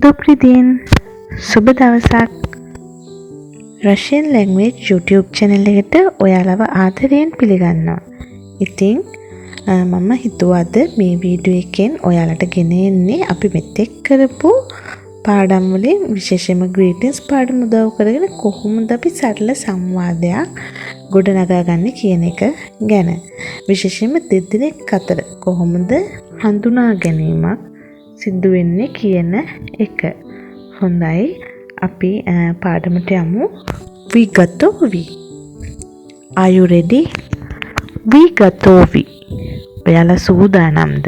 Добрый день! සුබ දවසක්! Russian language YouTube channel එකට ඔයාලව ආදරයෙන් පිළිගන්නවා. ඉතින් මම හිතුවා අද මේ වීඩියෝ එකෙන් ඔයාලට ගෙන එන්නේ අපි මෙතෙක් කරපු පාඩම් වලින් විශේෂයෙන්ම greetings පාඩම උදව් කරගෙන කොහොමද අපි සරල සංවාදයක් ගොඩනගාගන්නේ කියන එක ගැන. විශේෂයෙන්ම දෙදෙනෙක් අතර කොහොමද හඳුනා ගැනීමක් සිද්ධ වෙන්නේ කියන එක. හොඳයි, අපි පාඩමට යමු. We готовы? Are you ready? We готовы. ඔයාලා සූදානම්ද?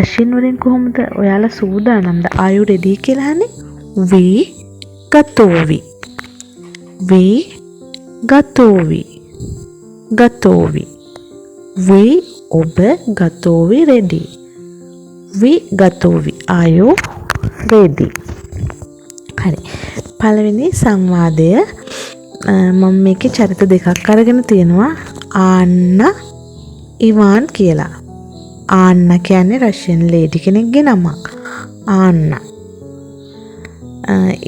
රෂියන් වලින් කොහොමද ඔයාලා සූදානම්ද? Are you ready කියලා අහන්නේ? We готовы. We готовы. готовы. We ඔබ готовы ready. We готовы. Are you ready? හරි. පළවෙනි සංවාදය මම මේකේ චරිත දෙකක් අරගෙන තියෙනවා. ආන්නා ඉවාන් කියලා. ආන්නා කියන්නේ රෂියන් ලේඩි කෙනෙක්ගේ නමක්. ආන්නා.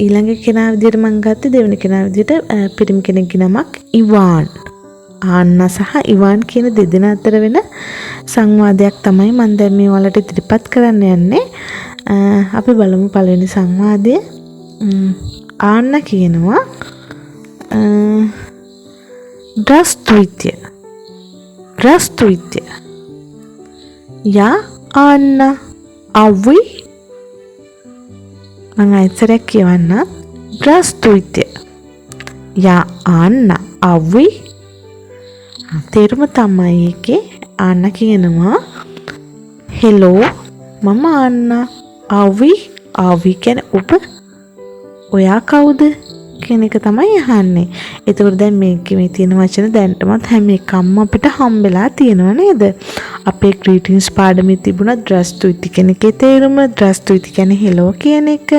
ඊළඟ කෙනා විදිහට මම ගත්තේ දෙවෙනි කෙනා විදිහට පිරිමි කෙනෙක්ගේ නමක් ඉවාන්. ආන්නා සහ ඉවාන් කියන දෙදෙනා අතර වෙන සංවාදයක් තමයි මම දැන් මේ ඔයාලට ඉදිරිපත් කරන්න යන්නේ. අපි බලමු පළවෙනි සංවාදය. ආන්නා කියනවා Здравствуйте. Здравствуйте. Я Анна. А вы? මම ආයෙත් කියවන්න. Здравствуйте. Я Анна. А вы? තේරුම තමයි ඒකේ. ආන්නා කියනවා හෙලෝ මම ආන්නා. Are we? Are we කියන්නේ ඔබ? ඔයා කවුද කියන එක තමයි අහන්නේ. එතකොට දැන් මේ තියෙන වචන දැන්ටමත් හැම එකක්ම අපිට හම්බෙලා තියෙනව නේද? අපේ greetings පාඩමේ තිබුණා Здравствуйте කියන එකේ තේරුම. Здравствуйте කියන්නේ hello කියන එක.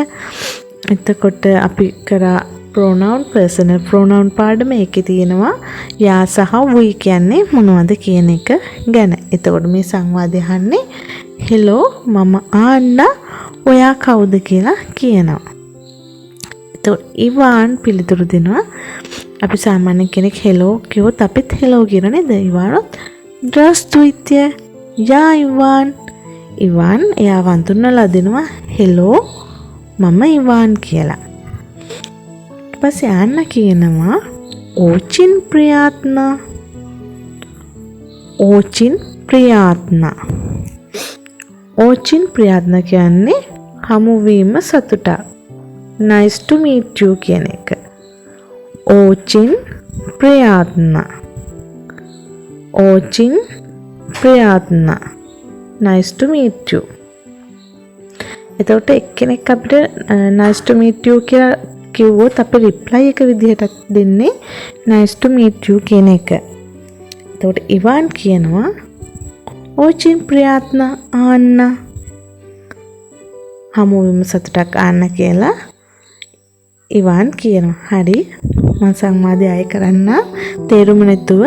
එතකොට අපි කරා pronoun personal pronoun පාඩම ඒකේ තියෙනවා යා සහ we කියන්නේ මොනවද කියන එක ගැන. එතකොට මේ සංවාදය අහන්නේ hello මම ආන්නා ඔයා කවුද කියලා කියනවා. එතකොට ඉවාන් පිළිතුරු දෙනවා. අපි සාමාන්‍ය කෙනෙක් hello කිව්වොත් අපිත් hello කියනවා නේද? ඉවානොත් Здравствуйте. Я Иван. ඉවාන් එයා වඳුනලා දෙනවා hello මම ඉවාන් කියලා. ඊපස්සේ ආන්නා කියනවා очень приятно. очень приятно. очень приятно කියන්නේ හමුවීම සතුටක්. nice to meet you කියන එක. очень приятно. очень приятно. nice to meet you. එතකොට එක්කෙනෙක් අපිට nice to meet you කියලා කිව්වොත් අපි reply එක විදිහට දෙන්නේ nice to meet you කියන එක. එතකොට ඉවාන් කියනවා очень приятно Анна. හමුවීම සතුටක් ආන්නා කියලා ඉවාන් කියනවා. හරි. මම සංවාදය ආයෙ කරන්න. තේරුම නැතුව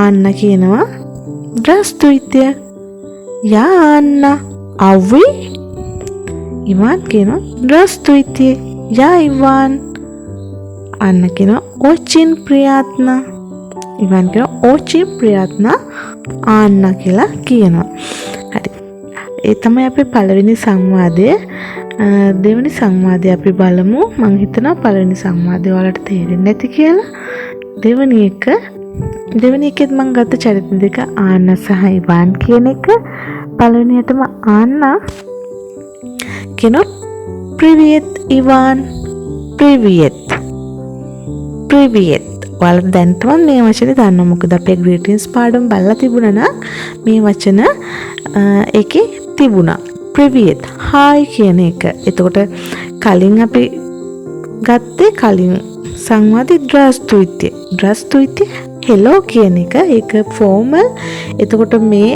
ආන්නා කියනවා Здравствуйте. Я Анна. А вы? ඉවාන් කියනවා Здравствуйте. Я Иван. Анна කියනවා очень приятно. ඉවාන් කියනවා очень приятно Анна කියලා කියනවා. හරි. ඒ තමයි අපේ පළවෙනි සංවාදය. දෙවෙනි සංවාදය අපි බලමු. මම හිතනවා පළවෙනි සංවාදය වලට තේරෙන්නේ නැති කියලා. දෙවෙනි එකෙත් මම ගත්ත චරිත දෙක ආන්නා සහ ඉවාන් කියන එක. පළවෙනියටම ආන්නා කියනවා Привет, Иван. Привет. Привет. ඔයාලා දැන් තමයි මේ වචනේ දන්නවා. මොකද අපේ greetings පාඩම බලලා තිබුණා නම් මේ වචන ඒකේ තිබුණා. Привет. Hi කියන එක. එතකොට කලින් අපි ගත්තේ කලින් සංවාදේ Здравствуйте. Здравствуйте. Hello කියන එක. ඒක formal. එතකොට මේ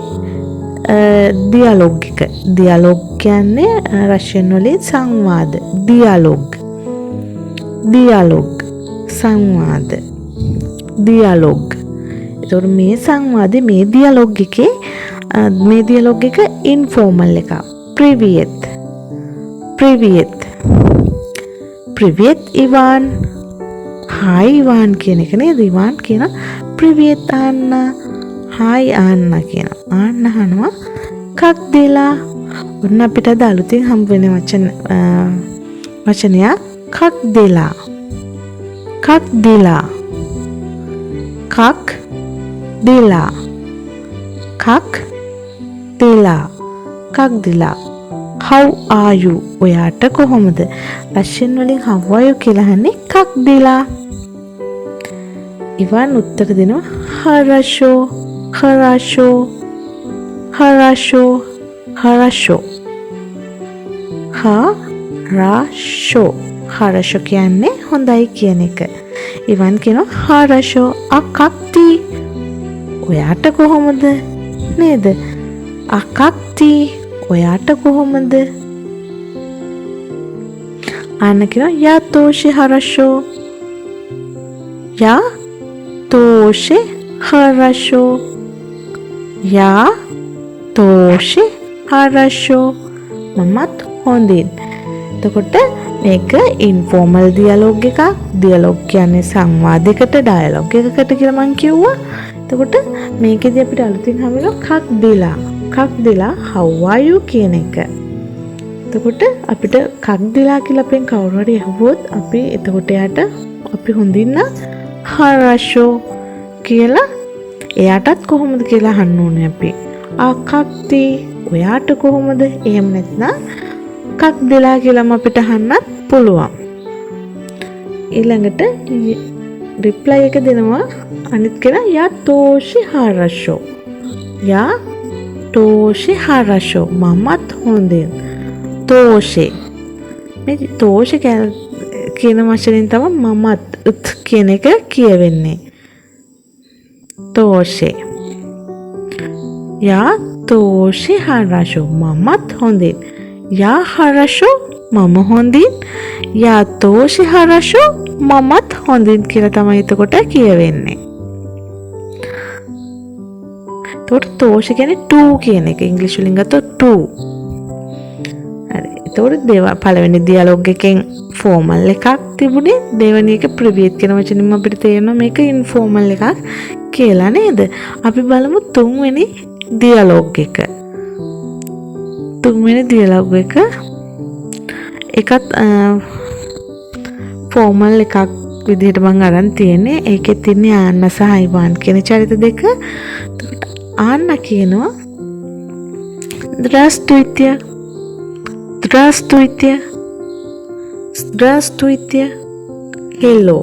dialogue එක. dialogue කියන්නේ රෂියන් වලින් සංවාද. dialogue සංවාද. dialogue. එතකොට මේ සංවාදේ මේ dialogue එක informal එක. Привет. ප්‍රිවියත් ඉවාන්. හායි ඉවාන් කියන එක නේද? ඉවාන් කියන ප්‍රිවියත් ආන්නා. හායි ආන්නා කියන. ආන්න අහනවා කක් දෙලා. ඔන්න අපිට අද අලුතින් හම්බ වෙන වචනයක් කක් දෙලා. කක් දෙලා. කක් දෙලා. කක් දෙලා. කක් දෙලා. how are you? ඔයාට කොහොමද? රෂ්‍යන් වලින් how are you කියලා අහන්නේ කක් දෙලා. ඉවන් උත්තර දෙනවා хорошо, хорошо, хорошо, хорошо. хорошо. хорошо කියන්නේ හොඳයි කියන එක. ඉවන් කියනවා хорошо. අකක්ති. ඔයාට කොහොමද? නේද? අකක්ති. ඔයාට කොහොමද? අන්න කියනවා я тоже хорошо. я тоже хорошо. я тоже хорошо. මමත් හොඳින්. එතකොට මේක ඉන්ෆෝමල් ඩයලොග් එකක්. ඩයලොග් කියන්නේ සංවාදයකට, ඩයලොග් එකකට කියලා මම කිව්වා. එතකොට මේකෙදී අපිට අලුතින් හම්බෙනවා කක් දෙලා. කක් දෙලා how are you කියන එක. එතකොට අපිට කක් දෙලා කියලා අපෙන් කවුරු හරි අහුවොත් අපි එතකොට එයාට අපි හොඳින් хорошо කියලා එයාටත් කොහොමද කියලා අහන්න ඕනේ අපි. අකක්ති. ඔයාට කොහොමද? එහෙම නැත්නම් කක් දෙලා කියලාම අපිට අහන්නත් පුළුවන්. ඊළඟට රිප්ලයි එක දෙනවා අනිත් කෙනා я тоже хорошо. я тоже хорошо. මමත් හොඳින්. тоже. මේ тоже කියන වචනෙන් තමයි මමත් කියන එක කියවෙන්නේ. тоже. я тоже хорошо. මමත් හොඳින්. я хорошо. මම හොඳින්. я тоже хорошо. මමත් හොඳින් කියලා තමයි එතකොට කියවෙන්නේ. එතකොට තෝෂ කියන්නේ to කියන එක. ඉංග්‍රීසි වලින් ගත්තොත් to. හරි. එතකොට පළවෙනි ඩයලොග් එකෙන් ෆෝමල් එකක් තිබුණේ. දෙවෙනි එක ප්‍රිවියත් කියන වචනෙන් අපිට තේරෙනවා මේක ඉන්ෆෝමල් එකක් කියලා නේද? අපි බලමු තුන්වෙනි ඩයලොග් එක. තුන්වෙනි ඩයලොග් එක එකත් ෆෝමල් එකක් විදිහට මම අරන් තියෙන්නේ. ඒකෙත් තින්නේ ආන්න සහ ඉවාන් කියන චරිත දෙක. ආන්න කියනවා здравствуйте. здравствуйте. здравствуйте. hello.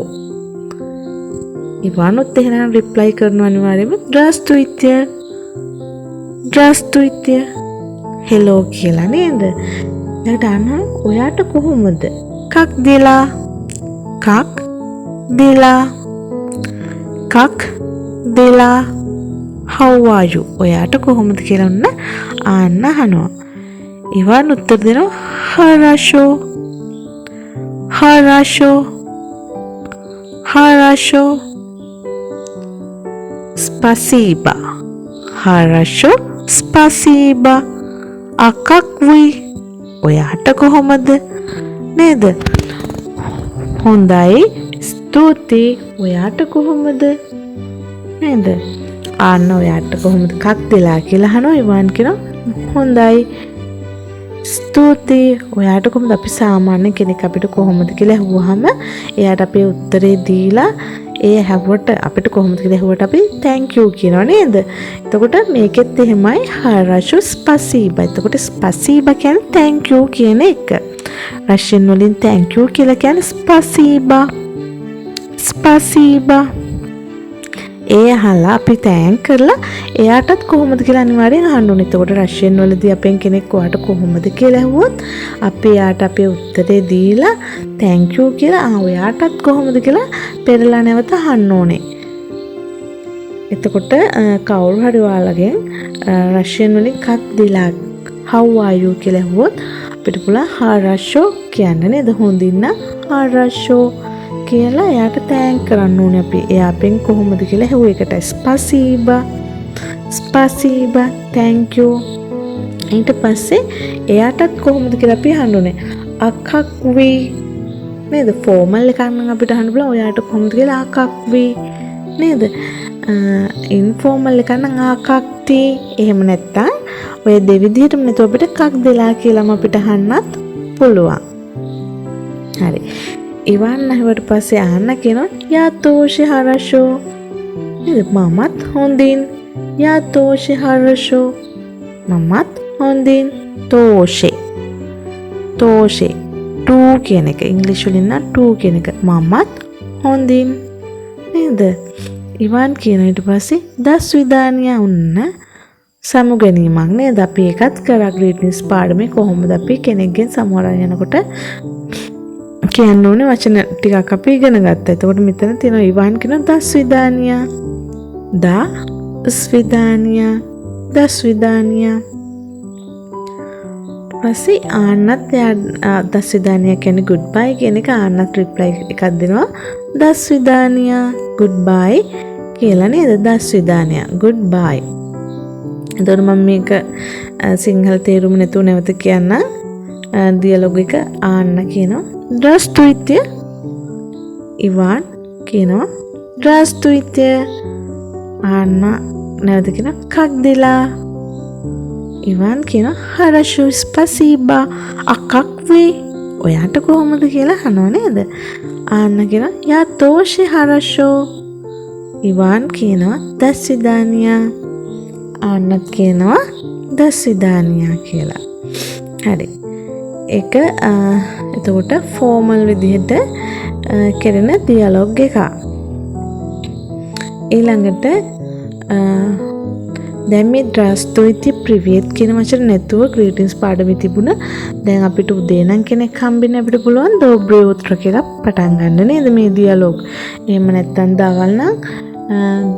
ඉවානුත් එහෙනම් රිප්ලයි කරනවා අනිවාර්යයෙන්ම здравствуйте. здравствуйте. hello කියලා නේද? ඊට අන්න ඔයාට කොහොමද? как дела? как дела? как dela? how are you? ඔයාට කොහොමද කියලා ඔන්න ආන්න අහනවා. ඉවන් උත්තර දෙනවා хорошо. хорошо. хорошо. спасибо. хорошо. спасибо. а как вы? ඔයාට කොහොමද? නේද? හොඳයි. ස්තුතියි. ඔයාට කොහොමද? නේද? ආන්න ඔයාට කොහොමද කක් දෙලා කියලා අහනවා. ඉවාන් කියනවා හොඳයි. ස්තුතියි. ඔයාට කොහොමද? අපි සාමාන්‍ය කෙනෙක් අපිට කොහොමද කියලා අහුවාම එයාට අපේ උත්තරේ දීලා ඒ හැවට අපිට කොහොමද කියලා අහුවට අපි thank you කියනවා නේද? එතකොට මේකෙත් එහෙමයි хорошо спасибо. එතකොට спасибо කියන්නේ thank you කියන එක. රෂ්‍යන් වලින් thank you කියලා කියන්නේ спасибо. спасибо. ඒ අහලා අපි තෑන්ක් කරලා එයාටත් කොහොමද කියලා අනිවාර්යෙන් අහන්න ඕනේ. එතකොට රෂ්‍යන් වලදී අපෙන් කෙනෙක් ඔයාට කොහොමද කියලා අහුවොත් අපි එයාට අපේ උත්තරේ දීලා thank you කියලා ඔයාටත් කොහොමද කියලා පෙරලා නැවත අහන්න ඕනේ. එතකොට කවුරු හරි ඔයාලගෙන් රෂ්‍යන් වලින් කක් දිලා how are you කියලා අහුවොත් අපිට පුළුවන් хорошо කියන්න නේද? හොඳින් නම් хорошо කියලා එයාට තෑන්ක් කරන්න ඕනේ අපි. එයා අපෙන් කොහොමද කියලා ඇහුව එකට ස්පasiba. ස්පasiba. thank you. ඊට පස්සේ එයාටත් කොහොමද කියලා අපි අහන්න ඕනේ. අකක් වී නේද? ෆෝමල් එකක් නම් අපිට අහන්න පුළුවන් ඔයාට කොහොමද කියලා අකක් වී නේද? ඉන්ෆෝමල් එකක් නම් අකක් තී. එහෙම නැත්තම් ඔය දෙවිදිහටම නේද අපිට කක් දෙලා කියලාම අපිට අහන්නත් පුළුවන්. හරි. ඉවන් නැවට පස්සේ අහන්න කියනවා යාතෝෂි හරෂෝ නේද? මමත් හොඳින්. යාතෝෂි හරෂෝ මමත් හොඳින්. තෝෂේ තෝෂේ ටූ කියන එක ඉංග්‍රීසි වලින් නම් ටූ කියන එක මමත් හොඳින් නේද? ඉවන් කියන ඊට පස්සේ දස් විදානිය උන්න සමුගැනීමක් නේද? අපි ඒකත් කරා ග්‍රීටින්ස් පාඩමේ කොහොමද අපි කෙනෙක්ගෙන් සමුහරන් යනකොට කියන්න ඕනේ වචන ටිකක් අපි ඉගෙන ගත්තා. එතකොට මෙතන තියෙනවා ඉවන් කියන දස් විදානිය. දස් විදානිය දස් විදානිය. පස්සේ ආන්නත් දස් විදානිය කියන්නේ ගුඩ් බයි කියන එක ආන්නත් රිප්ලයි එකක් දෙනවා. දස් විදානිය ගුඩ් බයි කියලා නේද? දස් විදානිය ගුඩ් බයි. එතකොට මම මේක සිංහල තේරුම නැතුව නැවත කියන්න. ඩයලොග් එක ආන්න කියනවා ද්‍රස්තුයිත්‍ය. ඉවන් කියනවා ද්‍රස්තුයිත්‍ය. ආන්න නැවත කියනවා කක් දිලා. ඉවන් කියනවා හරෂු ස්පසීබා අකක් වේ. ඔයාට කොහොමද කියලා අහනවා නේද? ආන්න කියනවා යා තෝෂි හරෂෝ. ඉවන් කියනවා දස් විදානියා. ආන්නත් කියනවා දස් විදානියා කියලා. හරි. ඒක එතකොට ෆෝමල් විදිහට කරන ඩයලොග් එක. ඊළඟට දැන් මේ ද්‍රස්තුයිති ප්‍රිවියත් කියන වචන නැතුව ග්‍රීටින්ස් පාඩමේ තිබුණ. දැන් අපිට උදේ නම් කෙනෙක් හම්බෙන්න අපිට පුළුවන් දෝබ්‍රේ උත්‍ර කියලා පටන් ගන්න නේද මේ ඩයලොග්. එහෙම නැත්නම් දවල් නම්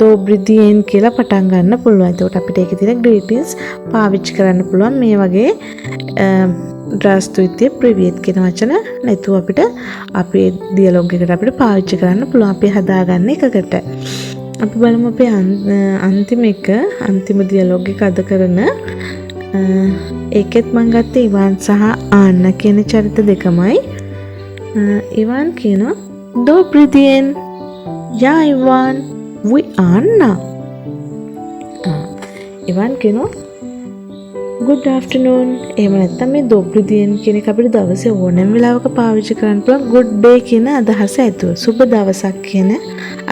දෝබ්‍රිදියෙන් කියලා පටන් ගන්න පුළුවන්. එතකොට අපිට ඒකේ තියෙන ග්‍රීටින්ස් පාවිච්චි කරන්න පුළුවන් මේ වගේ ද්‍රස්තුයිති ප්‍රිවියත් කියන වචන නැතුව අපිට අපේ ඩයලොග් එකට අපිට පාවිච්චි කරන්න පුළුවන්. අපි හදාගන්න එකකට. අපි බලමු අපේ අන්තිම එක අන්තිම ඩයලොග් එක අද කරන ඒකෙත් මම ගත්තේ ඉවන් සහ ආන්න කියන චරිත දෙකමයි. ඉවන් කියනවා දෝබ්‍රිදියෙන් යා ඉවන් වි ආන්නා. ඉවන් කියනවා good afternoon. එහෙම නැත්නම් මේ දෝබ්‍රිදියෙන් කියන එක අපිට දවසේ ඕනෑම වෙලාවක පාවිච්චි කරන්න පුළුවන් good day කියන අදහස ඇතුව. සුබ දවසක් කියන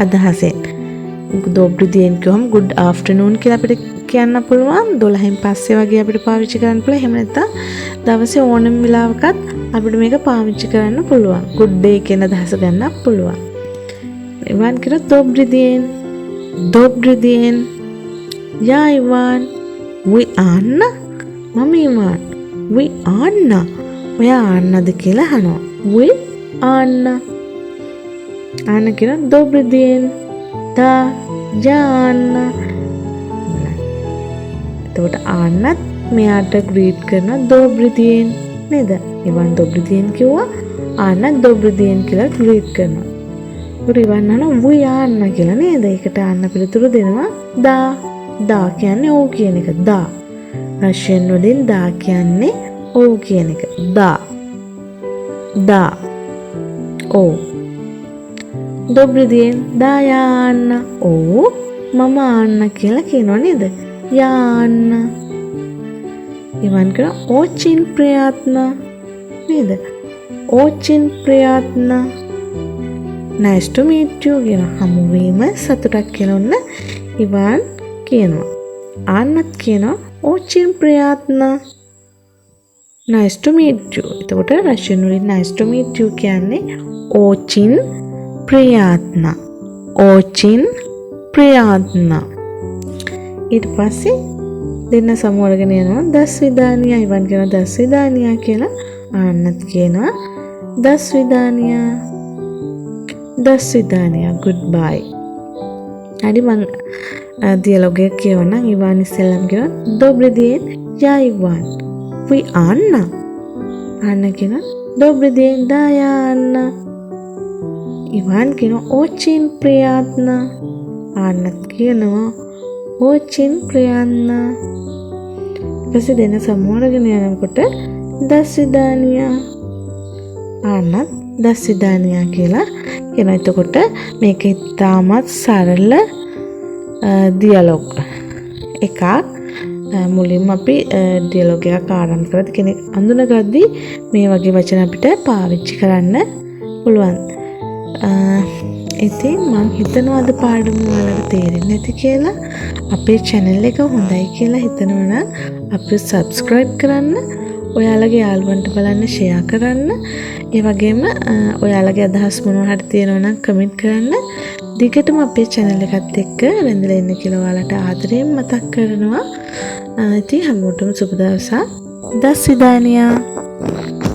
අදහසෙන්. දෝබ්‍රිදියෙන් කියවම good afternoon කියලා අපිට කියන්න පුළුවන්. 12න් පස්සේ වගේ අපිට පාවිච්චි කරන්න පුළුවන්. එහෙම නැත්නම් දවසේ ඕනෑම වෙලාවකත් අපිට මේක පාවිච්චි කරන්න පුළුවන්. good day කියන අදහස ගන්නත් පුළුවන්. ඉවන් කියන දෝබ්‍රිදියෙන් දෝබ්‍රිදියෙන් යා ඉවන් වි ආන්නා. මම ඉවන් වි ආන්නා. ඔයා ආන්නද කියලා අහනවා. වි ආන්නා. ආන්න කියන දෝබ්‍රිදියෙන් दा යාන්නා. එතකොට ආන්නත් මෙයාට ග්‍රීට් කරන දෝබ්‍රිදියෙන් නේද? ඉවන් දෝබ්‍රිදියෙන් කිව්වා. ආන්නත් දෝබ්‍රිදියෙන් කියලා ග්‍රීට් කරනවා. ඉවන් අහනවා වි ආන්නා කියලා නේද? ඒකට ආන්න පිළිතුරු දෙනවා දා. දා කියන්නේ ඔව් කියන එක. දා රෂියන් වලින් දා කියන්නේ ඔව් කියන එක. දා දා ඔව්. දෝබ්‍රිදියෙන් දා යාන්න. ඔව් මම ආන්න කියලා කියනවා නේද? යාන්න. ඉවන් කරා ඕචින් ප්‍රයත්න නේද? ඕචින් ප්‍රයත්න. nice to meet you කියන හමු වීම සතුටක් කියලා ඔන්න ඉවන් කියනවා. ආන්නත් කියනවා ඕචින් ප්‍රයත්න nice to meet you. එතකොට රෂියන් වලින් nice to meet you කියන්නේ ඕචින් ප්‍රයත්න. ඕචින් ප්‍රයත්න. ඊට පස්සේ දෙන්න සමවරගෙන යනවා දස් විදානියා. ඉවන් කියනවා දස් විදානියා කියලා. ආන්නත් කියනවා දස් විදානියා. දස් විදානියා good bye. හරි මං ඩයලොග් එක කියවනම් ඉවන් ඉස්සෙල්ලම කියනවා දෝබ්‍රිදියෙන් යා ඉවන් වි ආන්නා. ආන්න කියනවා දෝබ්‍රිදියෙන් දා යාන්නා. ඉවන් කියනවා ඕචින් ප්‍රයත්න. ආන්නත් කියනවා ඕචින් ප්‍රයත්න. ඊපස්සේ දෙන සමෝරගෙන යනකොට දස් විදානියා ආන්නත් දස් විදානියා කියලා කියනවා. එතකොට මේක ඉතාමත් සරල ඩියලොග් එකක්. මුලින්ම අපි ඩියලොග් එකක් ආරම්භ කරද්දී කෙනෙක් අඳුනගද්දී මේ වගේ වචන අපිට පාවිච්චි කරන්න පුළුවන්. ඉතින් මම හිතනවා අද පාඩම ඔයාලට තේරෙන්නේ නැති කියලා. අපේ channel එක හොඳයි කියලා හිතනවා නම් අපිට subscribe කරන්න, ඔයාලගේ යාළුවන්ට බලන්න share කරන්න. ඒ වගේම ඔයාලගේ අදහස් මොනවා හරි තියෙනවා නම් comment කරන්න. දිගටම අපේ channel එකත් එක්ක රැඳිලා ඉන්න කියලා ඔයාලට ආදරයෙන් මතක් කරනවා. ඉතින් හැමෝටම සුබ දවසක්. දස් විදානියා.